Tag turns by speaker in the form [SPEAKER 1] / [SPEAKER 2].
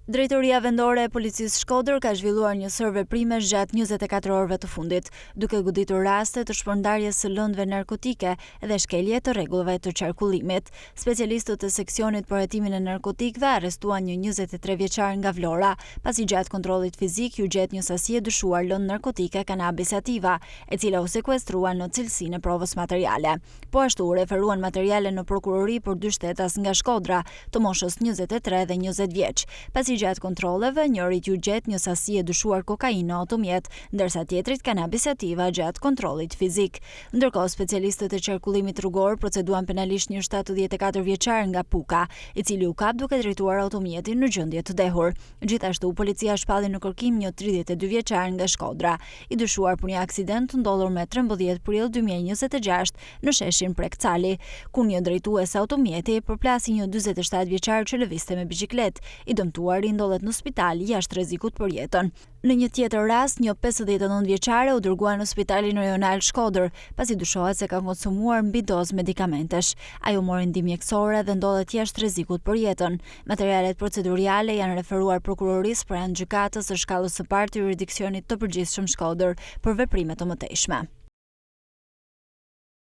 [SPEAKER 1] Drejtoria vendore e policisë Shkodër ka zhvilluar një sër veprimesh gjatë 24 orëve të fundit, duke goditur raste të shpërndarjes së lëndëve narkotike dhe shkelje të rregullave të qarkullimit. Specialistët e seksionit për hetimin e narkotikëve arrestuan një 23 vjeçar nga Vlora, pasi gjatë kontrollit fizik ju gjet një sasi e dyshuar lëndë narkotike cannabis sativa, e cila u sekuestruan në cilësinë e provës materiale. Po ashtu u referuan materiale në prokurori për dy shtetas nga Shkodra, të moshës 23 dhe 20 vjeç. Pasi gjatë kontrolleve, njërit ju gjet një sasi e dyshuar kokainë në automjet, ndërsa tjetrit cannabis sativa gjatë kontrollit fizik. Ndërkohë, specialistët e qarkullimit rrugor proceduan penalisht një 74 vjeçar nga Puka, i cili u kap duke drejtuar automjetin në gjendje të dehur. Gjithashtu, policia shpalli në kërkim një 32 vjeçar nga Shkodra, i dyshuar për një aksident të ndodhur me 13 prill 2026 në sheshin Prekcali, ku një drejtues automjeti përplasi një 47 vjeçar që lëvizte me biçikletë, i dëmtuar ndodhet në spital jashtë rrezikut për jetën. Në një tjetër rast, një 59 vjeçare u dërguar në Spitalin Rajonal Shkodër, pasi dyshohet se ka konsumuar mbi dozë medikamentesh. Ajo mori ndihmë mjekësore dhe ndodhet jashtë rrezikut për jetën. Materialet proceduriale janë referuar prokurorisë pranë gjykatës së shkallës së parë të jurisdiksionit të përgjithshëm Shkodër për veprime të mëtejshme.